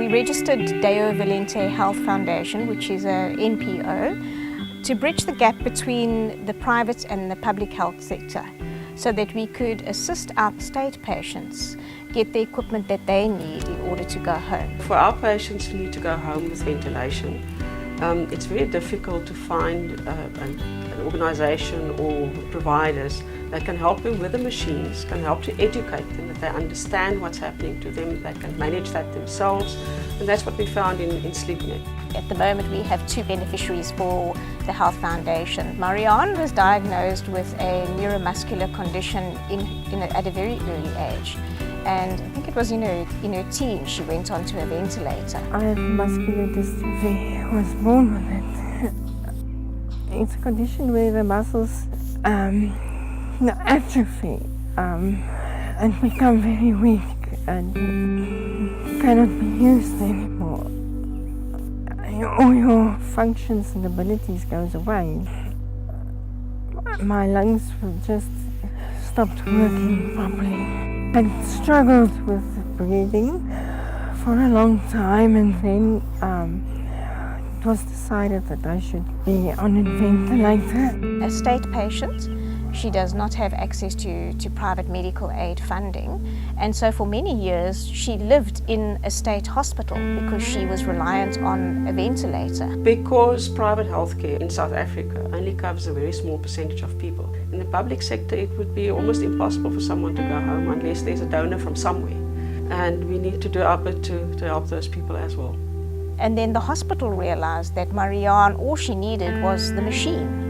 We registered Deo Volente Health Foundation, which is a NPO, to bridge the gap between the private and the public health sector, so that we could assist our state patients get the equipment that they need in order to go home. For our patients who need to go home with ventilation, it's very difficult to find an organisation or providers that can help them with the machines, can help to educate them, that they understand what's happening to them, they can manage that themselves, and that's what we found in SleepNet. At the moment we have 2 beneficiaries for the Health Foundation. Marianne was diagnosed with a neuromuscular condition at a very early age. And I think it was in her teens she went onto a ventilator. I have muscular dystrophy. I was born with it. It's a condition where the muscles atrophy and become very weak and cannot be used anymore. All your functions and abilities goes away. My lungs just stopped working properly. I struggled with breathing for a long time, and then it was decided that I should be on a ventilator. A state patient, she does not have access to private medical aid funding, and so for many years she lived in a state hospital because she was reliant on a ventilator. Because private healthcare in South Africa only covers a very small percentage of people. In the public sector it would be almost impossible for someone to go home unless there's a donor from somewhere. And we need to do our bit to help those people as well. And then the hospital realized that Marianne, all she needed was the machine.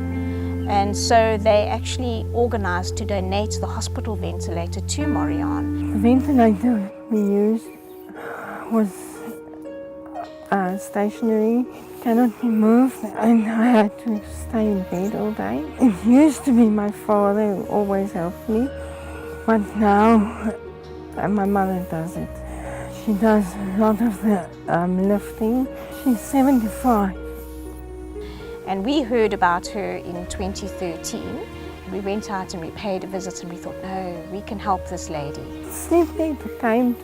And so they actually organized to donate the hospital ventilator to Marianne. The ventilator we used was stationary, cannot be moved, and I had to stay in bed all day. It used to be my father who always helped me, but now my mother does it. She does a lot of the lifting. She's 75. And we heard about her in 2013. We went out and we paid a visit and we thought, no, we can help this lady. SleepNet came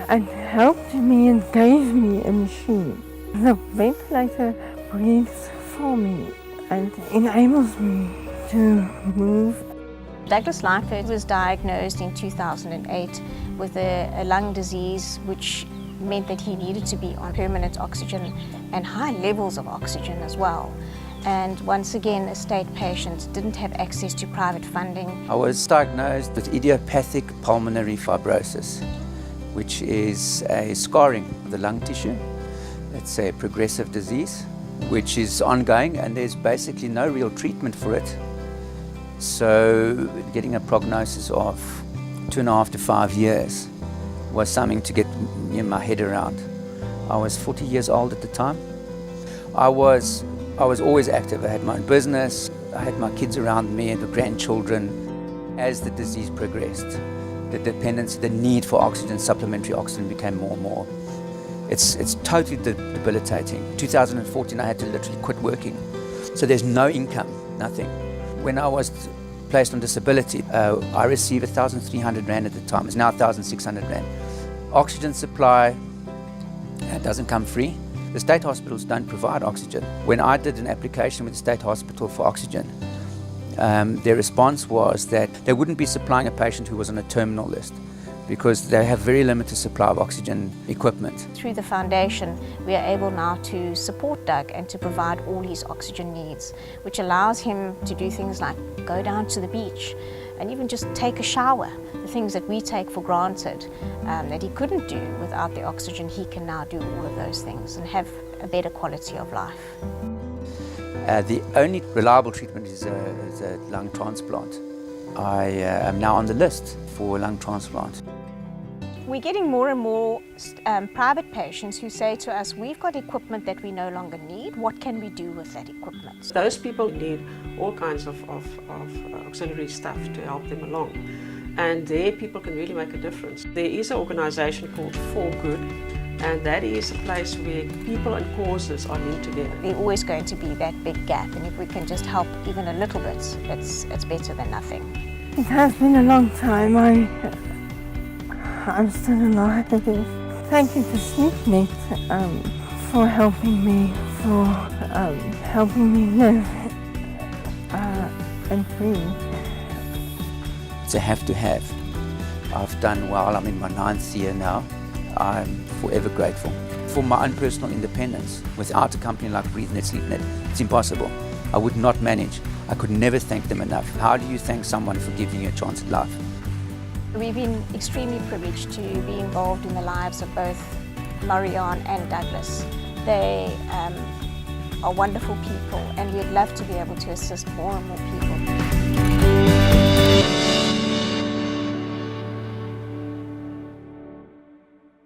and helped me and gave me a machine. The ventilator breathes for me and enables me to move. Douglas Lyford was diagnosed in 2008 with a lung disease which meant that he needed to be on permanent oxygen and high levels of oxygen as well. And once again, a state patient didn't have access to private funding. I was diagnosed with idiopathic pulmonary fibrosis, which is a scarring of the lung tissue. It's a progressive disease, which is ongoing, and there's basically no real treatment for it. So getting a prognosis of 2.5 to 5 years was something to get my head around. I was 40 years old at the time. I was always active. I had my own business, I had my kids around me and the grandchildren. As the disease progressed, the dependency, the need for oxygen, supplementary oxygen became more and more. It's totally debilitating. In 2014 I had to literally quit working. So there's no income, nothing. When I was placed on disability, I received 1,300 Rand at the time. It's now 1,600 Rand. Oxygen supply doesn't come free. The state hospitals don't provide oxygen. When I did an application with the state hospital for oxygen, their response was that they wouldn't be supplying a patient who was on a terminal list because they have very limited supply of oxygen equipment. Through the foundation, we are able now to support Doug and to provide all his oxygen needs, which allows him to do things like go down to the beach and even just take a shower. The things that we take for granted that he couldn't do without the oxygen, he can now do all of those things and have a better quality of life. The only reliable treatment is a lung transplant. I am now on the list for lung transplant. We're getting more and more private patients who say to us, we've got equipment that we no longer need. What can we do with that equipment? Those people need all kinds of auxiliary stuff to help them along. And there people can really make a difference. There is an organisation called For Good, and that is a place where people and causes are linked together. There's always going to be that big gap, and if we can just help even a little bit, it's better than nothing. It has been a long time. I'm still alive. Thank you to SleepNet for helping me, for helping me live and breathe. It's a have to have. I've done well. I'm in my 9th year now. I'm forever grateful. For my own personal independence, without a company like BreatheNet, SleepNet, it's impossible. I would not manage. I could never thank them enough. How do you thank someone for giving you a chance at life? We've been extremely privileged to be involved in the lives of both Marianne and Douglas. They are wonderful people, and we'd love to be able to assist more and more people.